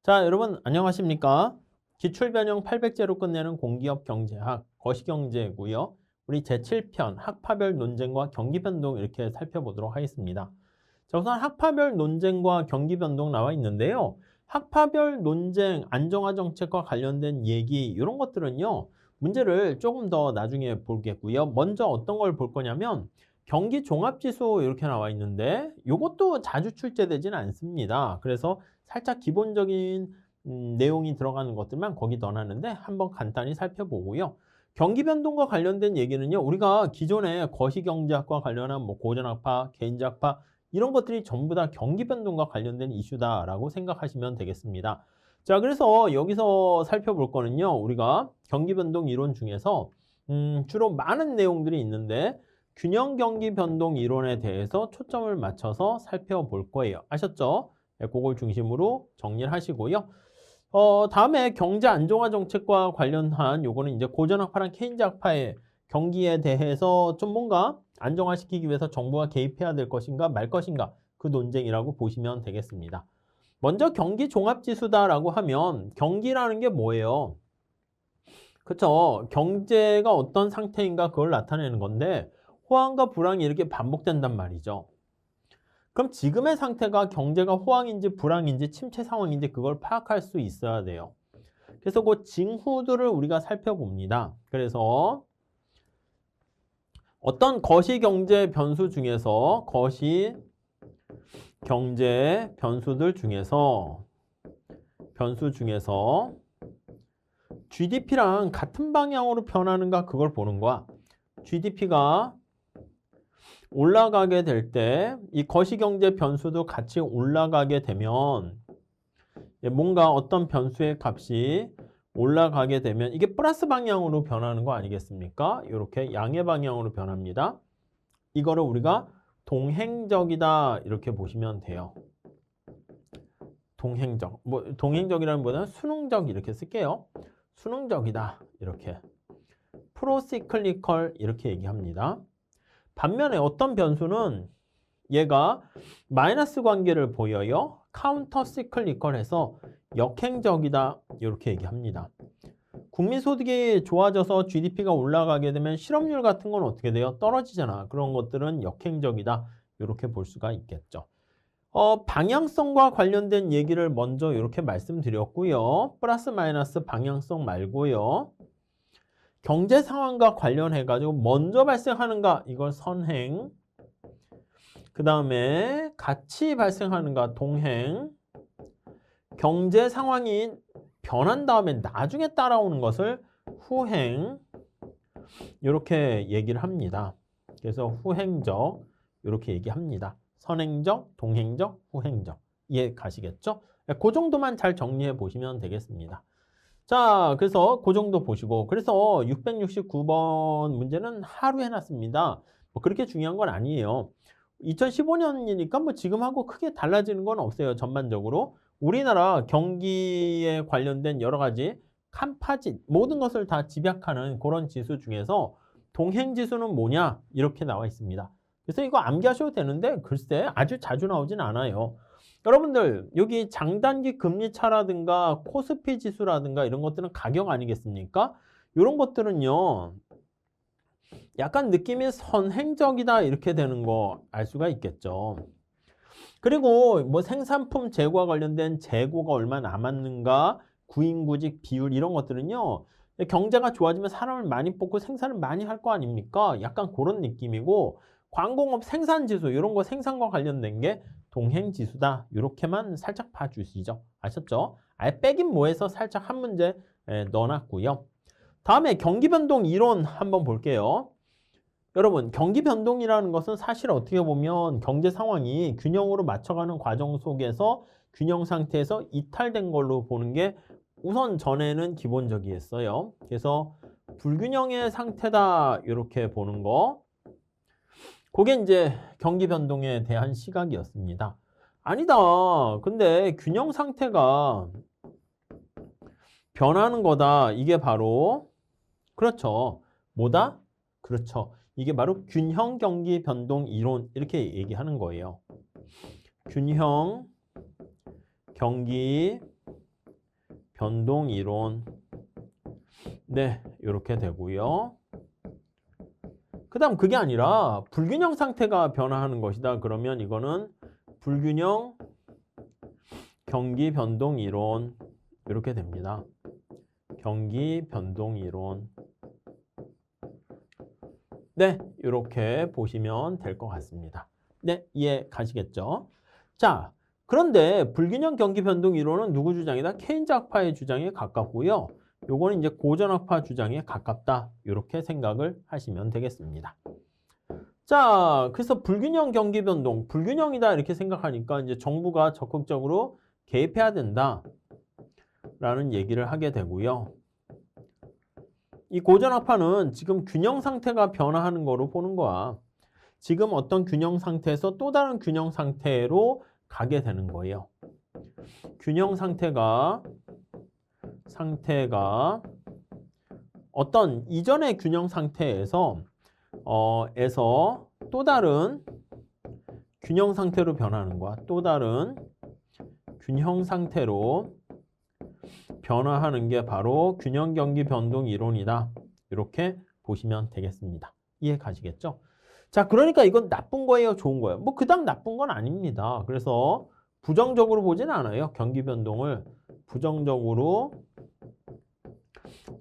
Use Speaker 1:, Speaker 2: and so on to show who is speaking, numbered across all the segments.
Speaker 1: 자, 여러분 안녕하십니까? 기출변형 800제로 끝내는 공기업 경제학, 거시경제고요. 우리 제7편 학파별 논쟁과 경기변동 이렇게 살펴보도록 하겠습니다. 자, 우선 학파별 논쟁과 경기변동 나와 있는데요. 학파별 논쟁, 안정화 정책과 관련된 얘기 이런 것들은요. 문제를 조금 더 나중에 보겠고요. 먼저 어떤 걸 볼 거냐면 경기 종합지수 이렇게 나와 있는데 이것도 자주 출제되지는 않습니다. 그래서 살짝 기본적인 내용이 들어가는 것들만 거기 넣어놨는데 한번 간단히 살펴보고요. 경기 변동과 관련된 얘기는요. 우리가 기존에 거시경제학과 관련한 뭐 고전학파, 개인지학파 이런 것들이 전부 다 경기 변동과 관련된 이슈다라고 생각하시면 되겠습니다. 자, 그래서 여기서 살펴볼 거는요. 우리가 경기 변동 이론 중에서 주로 많은 내용들이 있는데 균형 경기 변동 이론에 대해서 초점을 맞춰서 살펴볼 거예요. 아셨죠? 네, 그걸 중심으로 정리를 하시고요. 다음에 경제 안정화 정책과 관련한 요거는 이제 고전학파랑 케인즈학파의 경기에 대해서 좀 뭔가 안정화시키기 위해서 정부가 개입해야 될 것인가 말 것인가 그 논쟁이라고 보시면 되겠습니다. 먼저 경기 종합지수다라고 하면 경기라는 게 뭐예요? 그렇죠. 경제가 어떤 상태인가 그걸 나타내는 건데 호황과 불황이 이렇게 반복된단 말이죠. 그럼 지금의 상태가 경제가 호황인지 불황인지 침체 상황인지 그걸 파악할 수 있어야 돼요. 그래서 그 징후들을 우리가 살펴봅니다. 그래서 어떤 거시경제 변수 중에서 거시경제 변수들 중에서 GDP랑 같은 방향으로 변하는가 그걸 보는 거야. GDP가 올라가게 될 때 이 거시경제 변수도 같이 올라가게 되면 뭔가 어떤 변수의 값이 올라가게 되면 이게 플러스 방향으로 변하는 거 아니겠습니까? 이렇게 양의 방향으로 변합니다. 이거를 우리가 동행적이다 이렇게 보시면 돼요. 동행적. 뭐 동행적이라는 보다는 순응적 이렇게 쓸게요. 순응적이다 이렇게. 프로시클리컬 이렇게 얘기합니다. 반면에 어떤 변수는 얘가 마이너스 관계를 보여요. 카운터 시클리컬해서 역행적이다 이렇게 얘기합니다. 국민소득이 좋아져서 GDP가 올라가게 되면 실업률 같은 건 어떻게 돼요? 떨어지잖아. 그런 것들은 역행적이다 이렇게 볼 수가 있겠죠. 방향성과 관련된 얘기를 먼저 이렇게 말씀드렸고요. 플러스 마이너스 방향성 말고요. 경제 상황과 관련해가지고 먼저 발생하는가 이걸 선행, 그 다음에 같이 발생하는가 동행, 경제 상황이 변한 다음에 나중에 따라오는 것을 후행 이렇게 얘기를 합니다. 그래서 후행적 이렇게 얘기합니다. 선행적, 동행적, 후행적 이해 가시겠죠? 그 정도만 잘 정리해 보시면 되겠습니다. 자, 그래서 그 정도 보시고 그래서 669번 문제는 하루 해놨습니다. 뭐 그렇게 중요한 건 아니에요. 2015년이니까 뭐 지금하고 크게 달라지는 건 없어요. 전반적으로. 우리나라 경기에 관련된 여러 가지 컴포짓 모든 것을 다 집약하는 그런 지수 중에서 동행지수는 뭐냐 이렇게 나와 있습니다. 그래서 이거 암기하셔도 되는데 글쎄 아주 자주 나오진 않아요. 여러분들 여기 장단기 금리차라든가 코스피 지수라든가 이런 것들은 가격 아니겠습니까? 이런 것들은요. 약간 느낌이 선행적이다 이렇게 되는 거 알 수가 있겠죠. 그리고 뭐 생산품 재고와 관련된 재고가 얼마 남았는가 구인구직 비율 이런 것들은요. 경제가 좋아지면 사람을 많이 뽑고 생산을 많이 할 거 아닙니까? 약간 그런 느낌이고 광공업 생산지수 이런 거 생산과 관련된 게 동행지수다 이렇게만 살짝 봐주시죠. 아셨죠? 아예 빼긴 뭐해서 살짝 한 문제 넣어놨고요. 다음에 경기변동 이론 한번 볼게요. 여러분 경기변동이라는 것은 사실 어떻게 보면 경제 상황이 균형으로 맞춰가는 과정 속에서 균형 상태에서 이탈된 걸로 보는 게 우선 전에는 기본적이었어요. 그래서 불균형의 상태다 이렇게 보는 거 그게 이제 경기변동에 대한 시각이었습니다. 아니다. 근데 균형 상태가 변하는 거다. 이게 바로 그렇죠. 뭐다? 그렇죠. 이게 바로 균형 경기 변동 이론 이렇게 얘기하는 거예요. 균형 경기 변동 이론. 네, 이렇게 되고요. 그 다음 그게 아니라 불균형 상태가 변화하는 것이다. 그러면 이거는 불균형 경기 변동 이론. 이렇게 됩니다. 경기 변동 이론. 네, 이렇게 보시면 될 것 같습니다. 네, 이해 가시겠죠? 자, 그런데 불균형 경기 변동 이론은 누구 주장이다? 케인즈 학파의 주장에 가깝고요. 요거는 이제 고전 학파 주장에 가깝다. 이렇게 생각을 하시면 되겠습니다. 자, 그래서 불균형 경기 변동, 불균형이다 이렇게 생각하니까 이제 정부가 적극적으로 개입해야 된다. 라는 얘기를 하게 되고요. 이 고전 학파는 지금 균형 상태가 변화하는 거로 보는 거야. 지금 어떤 균형 상태에서 또 다른 균형 상태로 가게 되는 거예요. 균형 상태가 어떤 이전의 균형 상태에서 또 다른 균형 상태로 변하는 거야. 또 다른 균형 상태로 변화하는 게 바로 균형 경기 변동 이론이다. 이렇게 보시면 되겠습니다. 이해 가시겠죠? 자, 그러니까 이건 나쁜 거예요, 좋은 거예요? 뭐 그닥 나쁜 건 아닙니다. 그래서 부정적으로 보진 않아요. 경기 변동을 부정적으로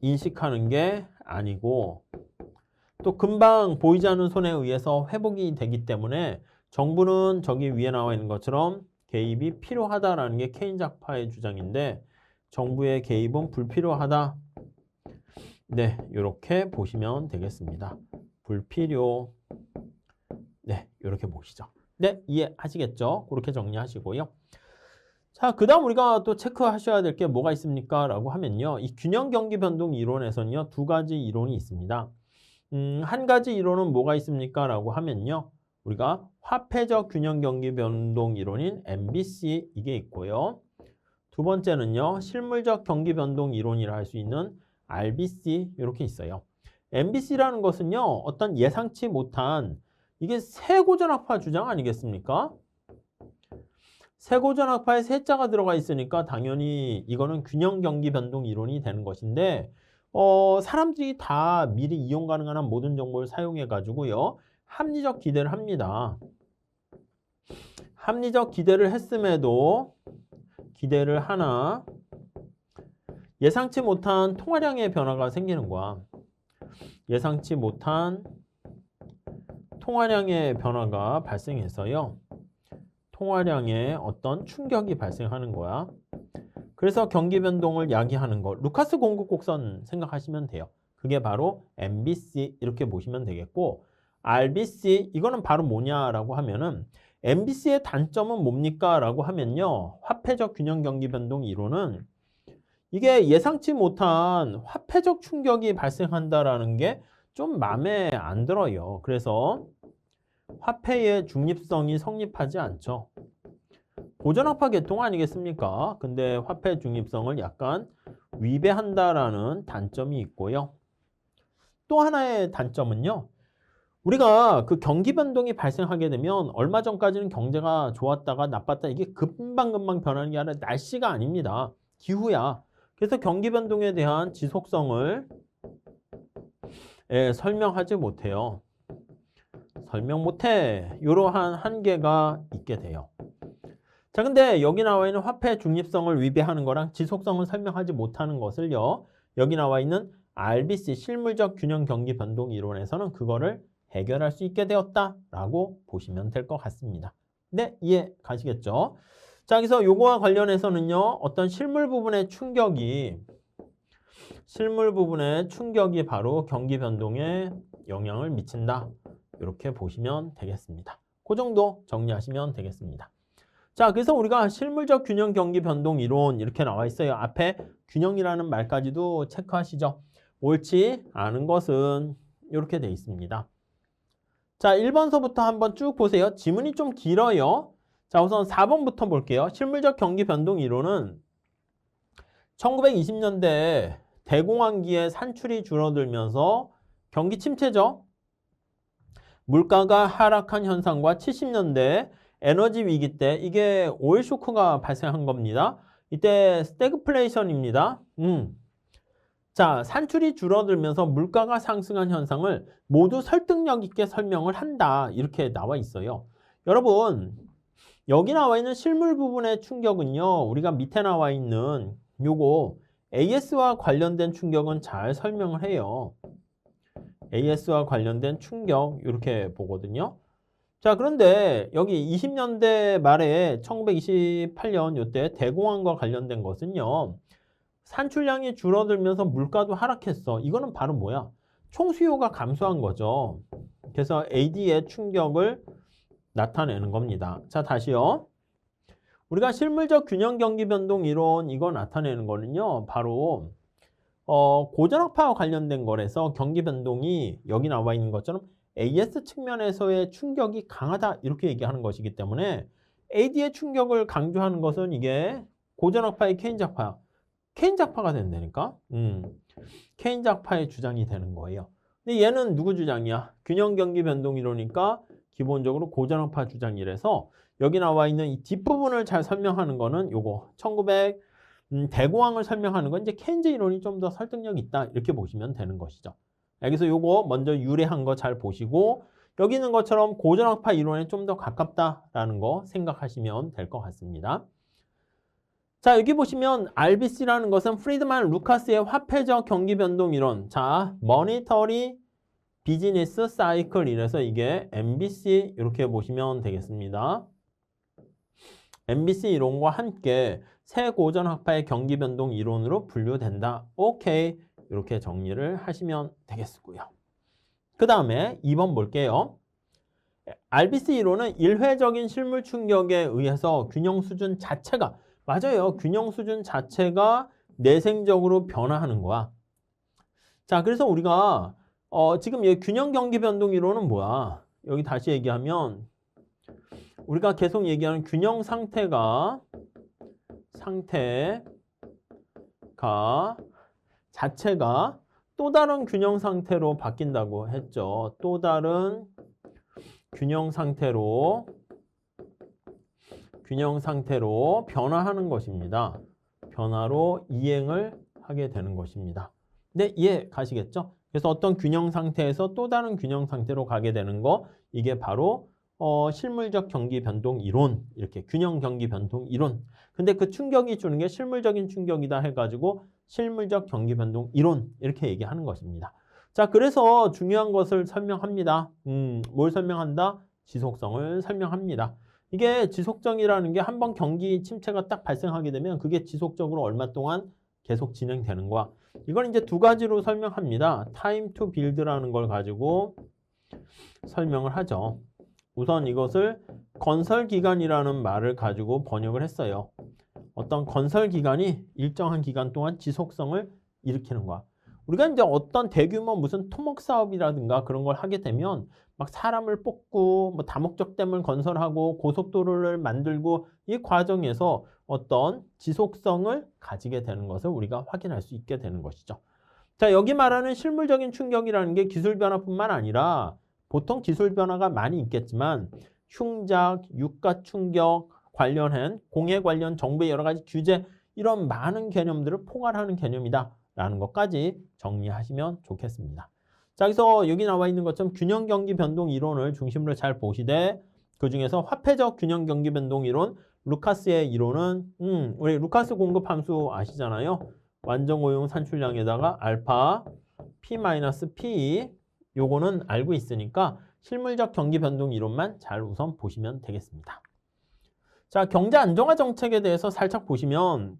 Speaker 1: 인식하는 게 아니고 또 금방 보이지 않는 손에 의해서 회복이 되기 때문에 정부는 저기 위에 나와 있는 것처럼 개입이 필요하다라는 게 케인즈 학파의 주장인데 정부의 개입은 불필요하다. 네, 이렇게 보시면 되겠습니다. 불필요. 네, 이렇게 보시죠. 네, 이해하시겠죠? 그렇게 정리하시고요. 자, 그 다음 우리가 또 체크하셔야 될 게 뭐가 있습니까? 라고 하면요. 이 균형 경기 변동 이론에서는요. 두 가지 이론이 있습니다. 한 가지 이론은 뭐가 있습니까? 라고 하면요. 우리가 화폐적 균형 경기 변동 이론인 MBC 이게 있고요. 두 번째는요. 실물적 경기 변동 이론이라 할 수 있는 RBC 이렇게 있어요. MBC라는 것은요. 어떤 예상치 못한 이게 세고전학파 주장 아니겠습니까? 세고전학파에 세자가 들어가 있으니까 당연히 이거는 균형 경기 변동 이론이 되는 것인데 사람들이 다 미리 이용 가능한 모든 정보를 사용해 가지고요. 합리적 기대를 합니다. 합리적 기대를 했음에도 기대를 하나 예상치 못한 통화량의 변화가 생기는 거야. 예상치 못한 통화량의 변화가 발생해서요. 통화량에 어떤 충격이 발생하는 거야. 그래서 경기 변동을 야기하는 거. 루카스 공급 곡선 생각하시면 돼요. 그게 바로 MBC 이렇게 보시면 되겠고 RBC 이거는 바로 뭐냐라고 하면은 MBC의 단점은 뭡니까? 라고 하면요. 화폐적 균형 경기 변동 이론은 이게 예상치 못한 화폐적 충격이 발생한다라는 게 좀 마음에 안 들어요. 그래서 화폐의 중립성이 성립하지 않죠. 고전학파 계통 아니겠습니까? 근데 화폐 중립성을 약간 위배한다라는 단점이 있고요. 또 하나의 단점은요. 우리가 그 경기 변동이 발생하게 되면 얼마 전까지는 경제가 좋았다가 나빴다 이게 금방금방 변하는 게 아니라 날씨가 아닙니다. 기후야. 그래서 경기 변동에 대한 지속성을 설명하지 못해요. 설명 못해. 이러한 한계가 있게 돼요. 자, 근데 여기 나와 있는 화폐 중립성을 위배하는 거랑 지속성을 설명하지 못하는 것을요. 여기 나와 있는 RBC 실물적 균형 경기 변동 이론에서는 그거를 해결할 수 있게 되었다라고 보시면 될 것 같습니다. 네, 이해 가시겠죠? 자, 그래서 요거와 관련해서는요. 어떤 실물 부분의 충격이 바로 경기 변동에 영향을 미친다. 이렇게 보시면 되겠습니다. 그 정도 정리하시면 되겠습니다. 자, 그래서 우리가 실물적 균형 경기 변동 이론 이렇게 나와 있어요. 앞에 균형이라는 말까지도 체크하시죠. 옳지 않은 것은 이렇게 돼 있습니다. 자, 1번서부터 한번 쭉 보세요. 지문이 좀 길어요. 자, 우선 4번부터 볼게요. 실물적 경기 변동 이론은 1920년대 대공황기에 산출이 줄어들면서 경기 침체죠. 물가가 하락한 현상과 70년대 에너지 위기 때 이게 오일 쇼크가 발생한 겁니다. 이때 스태그플레이션입니다. 자, 산출이 줄어들면서 물가가 상승한 현상을 모두 설득력 있게 설명을 한다. 이렇게 나와 있어요. 여러분, 여기 나와 있는 실물 부분의 충격은요. 우리가 밑에 나와 있는 요거 AS와 관련된 충격은 잘 설명을 해요. AS와 관련된 충격 이렇게 보거든요. 자, 그런데 여기 20년대 말에 1928년 요때 대공황과 관련된 것은요. 산출량이 줄어들면서 물가도 하락했어. 이거는 바로 뭐야? 총수요가 감소한 거죠. 그래서 AD의 충격을 나타내는 겁니다. 자, 다시요. 우리가 실물적 균형 경기 변동 이론 이거 나타내는 거는요. 바로 고전학파와 관련된 거라서 경기 변동이 여기 나와 있는 것처럼 AS 측면에서의 충격이 강하다 이렇게 얘기하는 것이기 때문에 AD의 충격을 강조하는 것은 이게 고전학파의 케인작파. 케인작파가 된다니까. 케인작파의 주장이 되는 거예요. 근데 얘는 누구 주장이야? 균형 경기 변동 이론이니까 기본적으로 고전학파 주장이라서 여기 나와 있는 이 뒷부분을 잘 설명하는 거는 요거 1900 대공황을 설명하는 건 이제 케인즈 이론이 좀 더 설득력 있다 이렇게 보시면 되는 것이죠. 여기서 요거 먼저 유래한 거 잘 보시고 여기 있는 것처럼 고전학파 이론에 좀 더 가깝다라는 거 생각하시면 될 것 같습니다. 자, 여기 보시면 RBC라는 것은 프리드만 루카스의 화폐적 경기 변동 이론. 자, 머니터리 비즈니스 사이클 이래서 이게 MBC 이렇게 보시면 되겠습니다. MBC 이론과 함께 새 고전학파의 경기 변동 이론으로 분류된다. 오케이. 이렇게 정리를 하시면 되겠고요. 그 다음에 2번 볼게요. RBC 이론은 일회적인 실물 충격에 의해서 균형 수준 자체가 맞아요. 균형 수준 자체가 내생적으로 변화하는 거야. 자, 그래서 우리가 지금 이 균형 경기 변동 이론은 뭐야? 여기 다시 얘기하면 우리가 계속 얘기하는 균형 상태가 자체가 또 다른 균형 상태로 바뀐다고 했죠. 또 다른 균형 상태로 변화하는 것입니다. 변화로 이행을 하게 되는 것입니다. 네, 이해 가시겠죠? 그래서 어떤 균형 상태에서 또 다른 균형 상태로 가게 되는 거 이게 바로 실물적 경기 변동 이론 이렇게 균형 경기 변동 이론. 근데 그 충격이 주는 게 실물적인 충격이다 해가지고 실물적 경기 변동 이론 이렇게 얘기하는 것입니다. 자, 그래서 중요한 것을 설명합니다. 뭘 설명한다? 지속성을 설명합니다. 이게 지속성이라는 게 한번 경기 침체가 딱 발생하게 되면 그게 지속적으로 얼마 동안 계속 진행되는 거야. 이걸 이제 두 가지로 설명합니다. time to build라는 걸 가지고 설명을 하죠. 우선 이것을 건설기간이라는 말을 가지고 번역을 했어요. 어떤 건설기간이 일정한 기간 동안 지속성을 일으키는 거야. 우리가 이제 어떤 대규모 무슨 토목 사업이라든가 그런 걸 하게 되면 막 사람을 뽑고 뭐 다목적댐을 건설하고 고속도로를 만들고 이 과정에서 어떤 지속성을 가지게 되는 것을 우리가 확인할 수 있게 되는 것이죠. 자, 여기 말하는 실물적인 충격이라는 게 기술 변화뿐만 아니라 보통 기술 변화가 많이 있겠지만 흉작, 유가 충격 관련한 공해 관련 정부의 여러 가지 규제 이런 많은 개념들을 포괄하는 개념이다 라는 것까지 정리하시면 좋겠습니다. 자, 여기서 여기 나와 있는 것처럼 균형 경기 변동 이론을 중심으로 잘 보시되 그 중에서 화폐적 균형 경기 변동 이론 루카스의 이론은 우리 루카스 공급 함수 아시잖아요. 완전 고용 산출량에다가 알파 P-P 요거는 알고 있으니까 실물적 경기 변동 이론만 잘 우선 보시면 되겠습니다. 자, 경제 안정화 정책에 대해서 살짝 보시면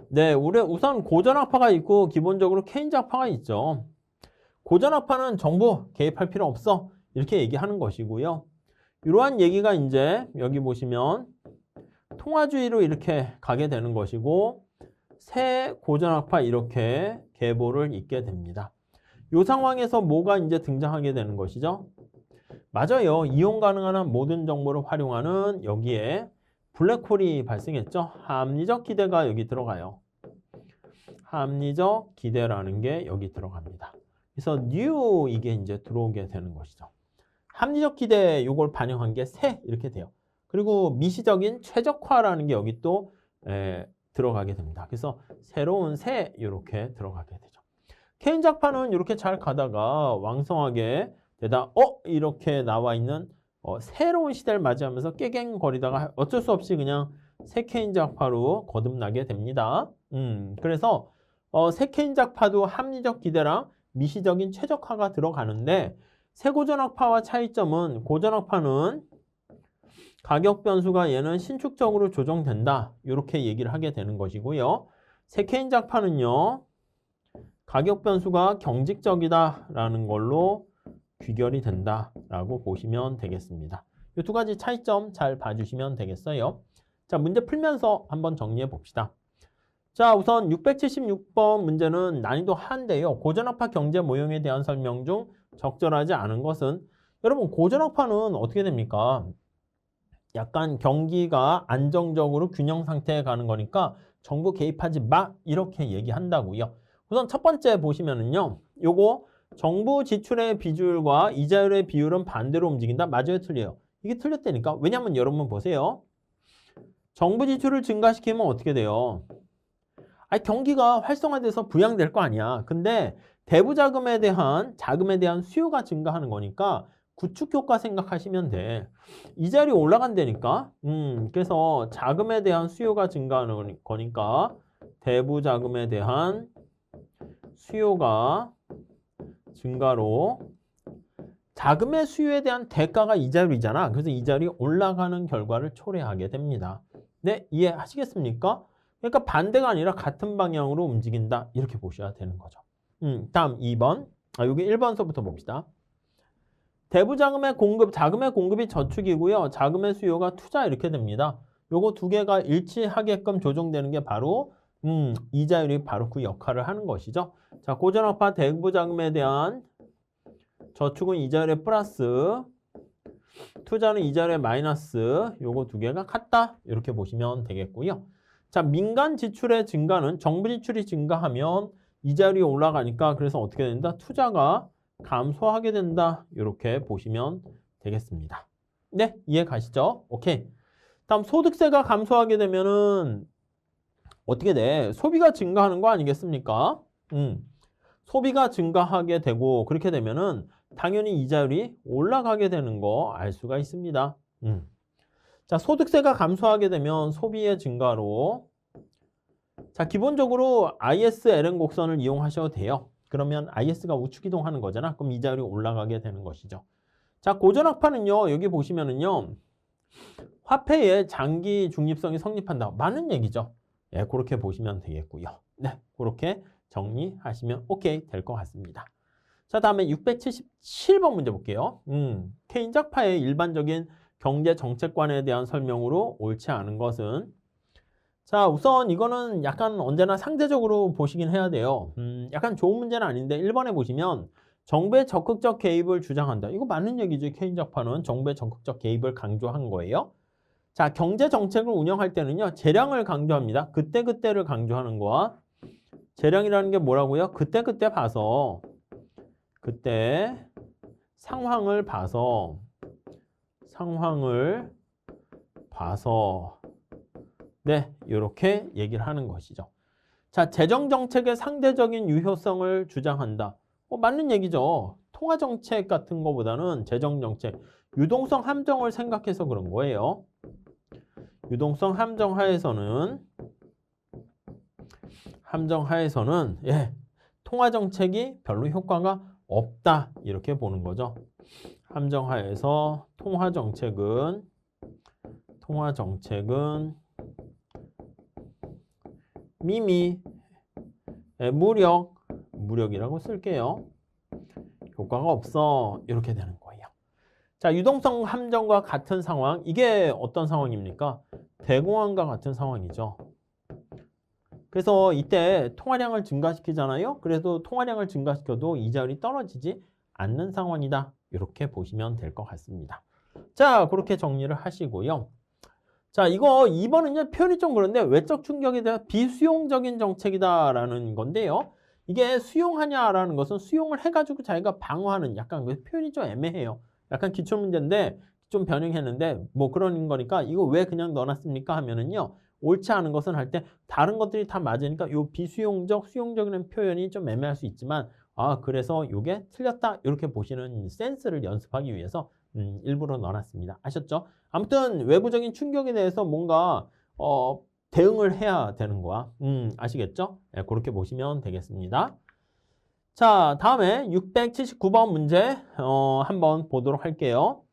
Speaker 1: 네, 우선 고전학파가 있고 기본적으로 케인즈학파가 있죠. 고전학파는 정부 개입할 필요 없어 이렇게 얘기하는 것이고요. 이러한 얘기가 이제 여기 보시면 통화주의로 이렇게 가게 되는 것이고 새 고전학파 이렇게 계보를 잇게 됩니다. 이 상황에서 뭐가 이제 등장하게 되는 것이죠? 맞아요. 이용 가능한 모든 정보를 활용하는 여기에 블랙홀이 발생했죠. 합리적 기대가 여기 들어가요. 합리적 기대라는 게 여기 들어갑니다. 그래서 new 이게 이제 들어오게 되는 것이죠. 합리적 기대 요걸 반영한 게 새 이렇게 돼요. 그리고 미시적인 최적화라는 게 여기 또 들어가게 됩니다. 그래서 새로운 새 이렇게 들어가게 되죠. 케인작파는 이렇게 잘 가다가 왕성하게 되다 이렇게 나와 있는 새로운 시대를 맞이하면서 깨갱거리다가 어쩔 수 없이 그냥 새 케인작파로 거듭나게 됩니다. 그래서 새 케인작파도 합리적 기대랑 미시적인 최적화가 들어가는데 새 고전학파와 차이점은 고전학파는 가격 변수가 얘는 신축적으로 조정된다. 이렇게 얘기를 하게 되는 것이고요. 새 케인작파는요. 가격 변수가 경직적이다라는 걸로 귀결이 된다라고 보시면 되겠습니다. 이 두 가지 차이점 잘 봐주시면 되겠어요. 자, 문제 풀면서 한번 정리해 봅시다. 자, 우선 676번 문제는 난이도 하인데요. 고전학파 경제 모형에 대한 설명 중 적절하지 않은 것은 여러분 고전학파는 어떻게 됩니까? 약간 경기가 안정적으로 균형 상태에 가는 거니까 정부 개입하지 마 이렇게 얘기한다고요. 우선 첫 번째 보시면은요. 요거 정부 지출의 비율과 이자율의 비율은 반대로 움직인다. 맞아요, 틀려요? 이게 틀렸다니까. 왜냐면 여러분 보세요. 정부 지출을 증가시키면 어떻게 돼요? 경기가 활성화돼서 부양될 거 아니야. 근데 대부 자금에 대한 수요가 증가하는 거니까 구축 효과 생각하시면 돼. 이자율이 올라간다니까. 그래서 자금에 대한 수요가 증가하는 거니까 대부 자금에 대한 수요가 증가로 자금의 수요에 대한 대가가 이자율이잖아. 그래서 이자율이 올라가는 결과를 초래하게 됩니다. 네, 이해하시겠습니까? 그러니까 반대가 아니라 같은 방향으로 움직인다. 이렇게 보셔야 되는 거죠. 다음 2번. 여기 1번서부터 봅시다. 대부 자금의 공급이 저축이고요. 자금의 수요가 투자 이렇게 됩니다. 요거 두 개가 일치하게끔 조정되는 게 바로 이자율이 바로 그 역할을 하는 것이죠. 자, 고전학파 대부 자금에 대한 저축은 이자율의 플러스, 투자는 이자율의 마이너스, 요거 두 개가 같다. 이렇게 보시면 되겠고요. 자, 민간 지출의 증가는 정부 지출이 증가하면 이자율이 올라가니까 그래서 어떻게 된다? 투자가 감소하게 된다. 이렇게 보시면 되겠습니다. 네, 이해 가시죠? 오케이. 다음 소득세가 감소하게 되면은 어떻게 돼? 소비가 증가하는 거 아니겠습니까? 소비가 증가하게 되고 그렇게 되면은 당연히 이자율이 올라가게 되는 거 알 수가 있습니다. 자, 소득세가 감소하게 되면 소비의 증가로 자, 기본적으로 ISLN 곡선을 이용하셔도 돼요. 그러면 IS가 우측 이동하는 거잖아. 그럼 이자율이 올라가게 되는 것이죠. 자, 고전학파는요. 여기 보시면은요. 화폐의 장기 중립성이 성립한다. 맞는 얘기죠. 네, 그렇게 보시면 되겠고요. 네, 그렇게 정리하시면 오케이 될 것 같습니다. 자, 다음에 677번 문제 볼게요. 케인작파의 일반적인 경제 정책관에 대한 설명으로 옳지 않은 것은 자, 우선 이거는 약간 언제나 상대적으로 보시긴 해야 돼요. 약간 좋은 문제는 아닌데 1번에 보시면 정부의 적극적 개입을 주장한다. 이거 맞는 얘기죠. 케인작파는 정부의 적극적 개입을 강조한 거예요. 자, 경제 정책을 운영할 때는요. 재량을 강조합니다. 그때그때를 강조하는 거와 재량이라는 게 뭐라고요? 그때그때 봐서 그때 상황을 봐서 네, 이렇게 얘기를 하는 것이죠. 자, 재정정책의 상대적인 유효성을 주장한다. 맞는 얘기죠. 통화정책 같은 거보다는 재정정책, 유동성 함정을 생각해서 그런 거예요. 유동성 함정하에서는 예, 통화정책이 별로 효과가 없다. 이렇게 보는 거죠. 함정하에서 통화정책은 미미, 무력이라고 쓸게요. 효과가 없어. 이렇게 되는 거예요. 자, 유동성 함정과 같은 상황. 이게 어떤 상황입니까? 대공황과 같은 상황이죠. 그래서 이때 통화량을 증가시키잖아요. 그래도 통화량을 증가시켜도 이자율이 떨어지지 않는 상황이다. 이렇게 보시면 될 것 같습니다. 자, 그렇게 정리를 하시고요. 자, 이거 2번은요, 표현이 좀 그런데 외적 충격에 대한 비수용적인 정책이다라는 건데요. 이게 수용하냐라는 것은 수용을 해가지고 자기가 방어하는 약간 그 표현이 좀 애매해요. 약간 기출문제인데 좀 변형했는데 뭐 그런 거니까 이거 왜 그냥 넣어놨습니까 하면은요. 옳지 않은 것은 할 때 다른 것들이 다 맞으니까 요 비수용적, 수용적이라는 표현이 좀 애매할 수 있지만 그래서 요게 틀렸다 이렇게 보시는 센스를 연습하기 위해서 일부러 넣어놨습니다. 아셨죠? 아무튼 외부적인 충격에 대해서 뭔가 대응을 해야 되는 거야. 아시겠죠? 네, 그렇게 보시면 되겠습니다. 자, 다음에 679번 문제 한번 보도록 할게요.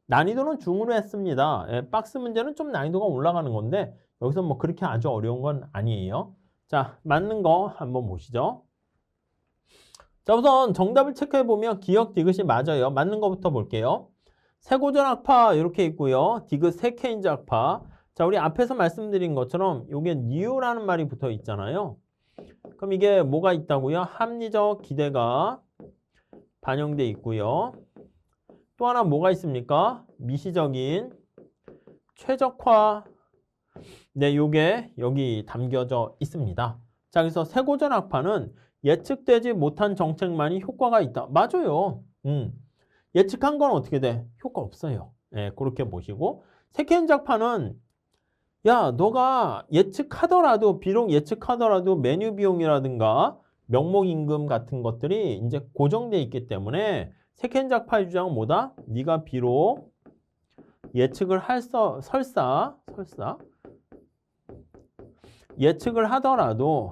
Speaker 1: 난이도는 중으로 했습니다. 예, 박스 문제는 좀 난이도가 올라가는 건데 여기서 뭐 그렇게 아주 어려운 건 아니에요. 자, 맞는 거 한번 보시죠. 자, 우선 정답을 체크해 보면 기역 디귿이 맞아요. 맞는 거부터 볼게요. 세고전 악파 이렇게 있고요. 디귿 세케인지 악파. 자, 우리 앞에서 말씀드린 것처럼 이게 뉴라는 말이 붙어 있잖아요. 그럼 이게 뭐가 있다고요? 합리적 기대가 반영돼 있고요. 또 하나 뭐가 있습니까? 미시적인 최적화. 네, 요게 여기 담겨져 있습니다. 자, 그래서 세고전 악파는 예측되지 못한 정책만이 효과가 있다. 맞아요. 예측한 건 어떻게 돼? 효과 없어요. 네, 그렇게 보시고 세케인지 악파는 야, 너가 예측하더라도 비록 예측하더라도 메뉴 비용이라든가 명목 임금 같은 것들이 이제 고정돼 있기 때문에 세케인지 악파의 주장은 뭐다? 네가 비록 예측을 설사 예측을 하더라도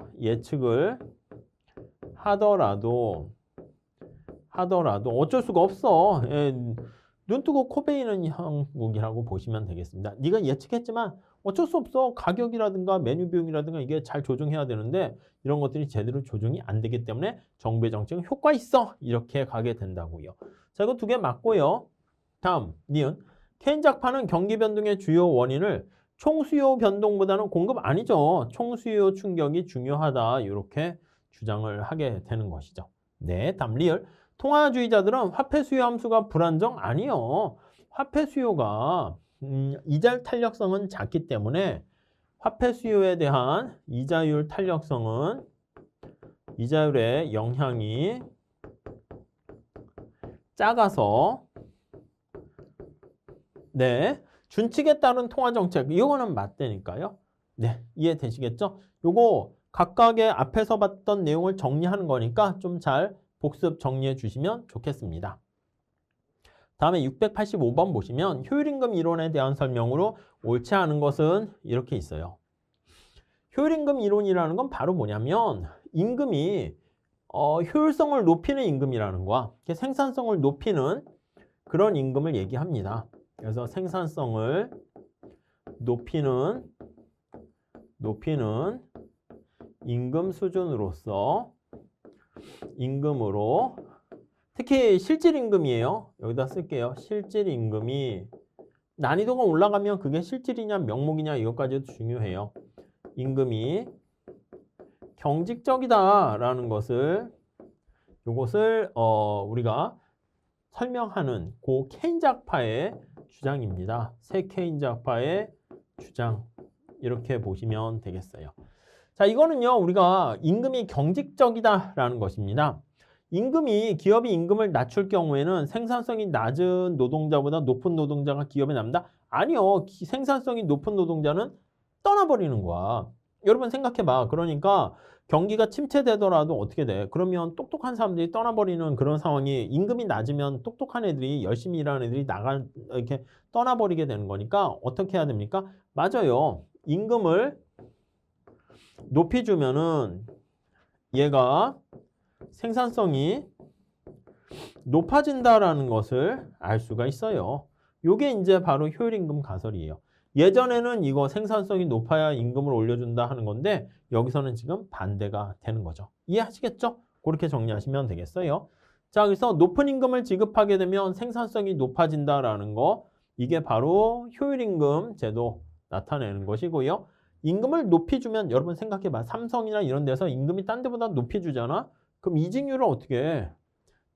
Speaker 1: 어쩔 수가 없어. 예, 눈 뜨고 코 베이는 형국이라고 보시면 되겠습니다. 네가 예측했지만 어쩔 수 없어. 가격이라든가 메뉴 비용이라든가 이게 잘 조정해야 되는데 이런 것들이 제대로 조정이 안 되기 때문에 정부의 정책은 효과 있어. 이렇게 가게 된다고요. 자, 이거 두 개 맞고요. 다음, 니은. 케인지 악파는 경기 변동의 주요 원인을 총수요 변동보다는 공급 아니죠. 총수요 충격이 중요하다. 이렇게 주장을 하게 되는 것이죠. 네, 다음 리얼. 통화주의자들은 화폐 수요 함수가 불안정 아니요. 화폐 수요가 이자 탄력성은 작기 때문에 화폐 수요에 대한 이자율 탄력성은 이자율의 영향이 작아서 네, 준칙에 따른 통화정책 이거는 맞다니까요. 네, 이해되시겠죠? 요거 각각의 앞에서 봤던 내용을 정리하는 거니까 좀 잘 복습 정리해 주시면 좋겠습니다. 다음에 685번 보시면 효율임금 이론에 대한 설명으로 옳지 않은 것은 이렇게 있어요. 효율임금 이론이라는 건 바로 뭐냐면 임금이 효율성을 높이는 임금이라는 거야. 생산성을 높이는 그런 임금을 얘기합니다. 그래서 생산성을 높이는 임금 수준으로서 임금으로 특히 실질임금이에요. 여기다 쓸게요. 실질임금이 난이도가 올라가면 그게 실질이냐 명목이냐 이것까지도 중요해요. 임금이 경직적이다라는 것을 이것을 우리가 설명하는 고 케인지 악파의 주장입니다. 새 케인지 악파의 주장 이렇게 보시면 되겠어요. 자, 이거는요 우리가 임금이 경직적이다라는 것입니다. 기업이 임금을 낮출 경우에는 생산성이 낮은 노동자보다 높은 노동자가 기업에 남다? 아니요. 생산성이 높은 노동자는 떠나버리는 거야. 여러분 생각해봐. 그러니까 경기가 침체되더라도 어떻게 돼? 그러면 똑똑한 사람들이 떠나버리는 그런 상황이 임금이 낮으면 똑똑한 애들이 열심히 일하는 애들이 이렇게 떠나버리게 되는 거니까 어떻게 해야 됩니까? 맞아요. 임금을 높이 주면은 얘가 생산성이 높아진다라는 것을 알 수가 있어요. 요게 이제 바로 효율임금 가설이에요. 예전에는 이거 생산성이 높아야 임금을 올려준다 하는 건데 여기서는 지금 반대가 되는 거죠. 이해하시겠죠? 그렇게 정리하시면 되겠어요. 자, 그래서 높은 임금을 지급하게 되면 생산성이 높아진다라는 거 이게 바로 효율임금 제도 나타내는 것이고요. 임금을 높이 주면 여러분 생각해봐. 삼성이나 이런 데서 임금이 딴 데보다 높이 주잖아? 그럼 이직률을 어떻게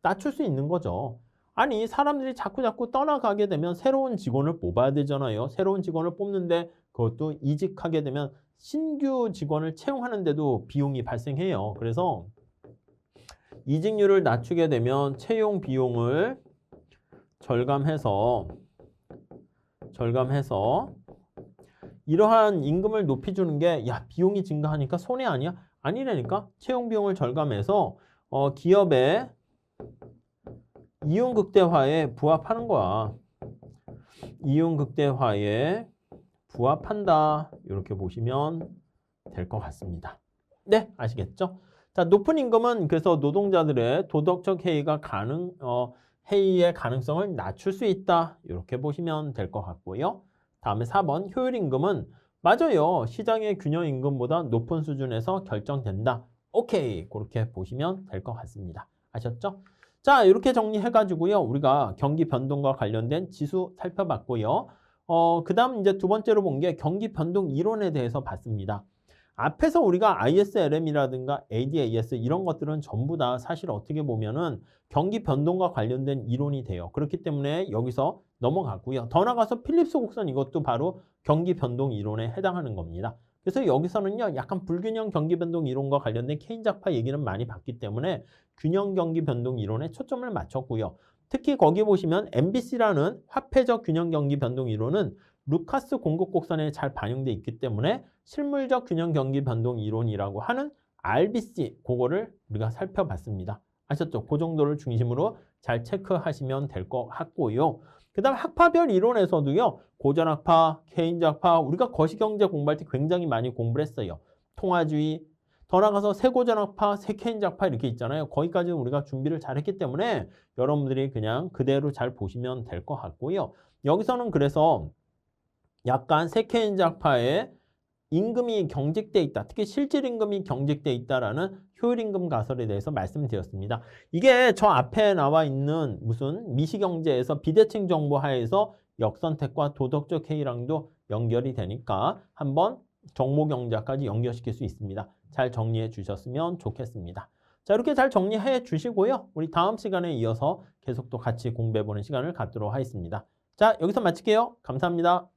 Speaker 1: 낮출 수 있는 거죠. 아니 사람들이 자꾸 떠나가게 되면 새로운 직원을 뽑아야 되잖아요. 새로운 직원을 뽑는데 그것도 이직하게 되면 신규 직원을 채용하는데도 비용이 발생해요. 그래서 이직률을 낮추게 되면 채용 비용을 절감해서 절감해서 이러한 임금을 높이 주는 게 야, 비용이 증가하니까 손해 아니야? 아니라니까. 채용 비용을 절감해서 기업의 이윤 극대화에 부합하는 거야. 이윤 극대화에 부합한다. 이렇게 보시면 될 것 같습니다. 네, 아시겠죠? 자, 높은 임금은 그래서 노동자들의 도덕적 해이의 가능성을 낮출 수 있다. 이렇게 보시면 될 것 같고요. 다음에 4번 효율 임금은 맞아요. 시장의 균형 임금보다 높은 수준에서 결정된다. 오케이. 그렇게 보시면 될 것 같습니다. 아셨죠? 자, 이렇게 정리해가지고요. 우리가 경기 변동과 관련된 지수 살펴봤고요. 그 다음 이제 두 번째로 본 게 경기 변동 이론에 대해서 봤습니다. 앞에서 우리가 ISLM이라든가 ADAS 이런 것들은 전부 다 사실 어떻게 보면은 경기 변동과 관련된 이론이 돼요. 그렇기 때문에 여기서 넘어갔고요. 더 나가서 필립스 곡선 이것도 바로 경기 변동 이론에 해당하는 겁니다. 그래서 여기서는요, 약간 불균형 경기 변동 이론과 관련된 케인작파 얘기는 많이 봤기 때문에 균형 경기 변동 이론에 초점을 맞췄고요. 특히 거기 보시면 MBC라는 화폐적 균형 경기 변동 이론은 루카스 공급 곡선에 잘 반영돼 있기 때문에 실물적 균형 경기 변동 이론이라고 하는 RBC 그거를 우리가 살펴봤습니다. 아셨죠? 그 정도를 중심으로 잘 체크하시면 될 것 같고요. 그 다음 학파별 이론에서도요. 고전학파, 케인작파 우리가 거시경제 공부할 때 굉장히 많이 공부를 했어요. 통화주의, 더 나가서 세고전학파, 세케인작파 이렇게 있잖아요. 거기까지 우리가 준비를 잘했기 때문에 여러분들이 그냥 그대로 잘 보시면 될 것 같고요. 여기서는 그래서 약간 세케인작파의 임금이 경직돼 있다. 특히 실질 임금이 경직돼 있다라는 효율임금 가설에 대해서 말씀드렸습니다. 이게 저 앞에 나와 있는 무슨 미시경제에서 비대칭 정보 하에서 역선택과 도덕적 해이랑도 연결이 되니까 한번 정보경제까지 연결시킬 수 있습니다. 잘 정리해 주셨으면 좋겠습니다. 자, 이렇게 잘 정리해 주시고요. 우리 다음 시간에 이어서 계속 또 같이 공부해 보는 시간을 갖도록 하겠습니다. 자, 여기서 마칠게요. 감사합니다.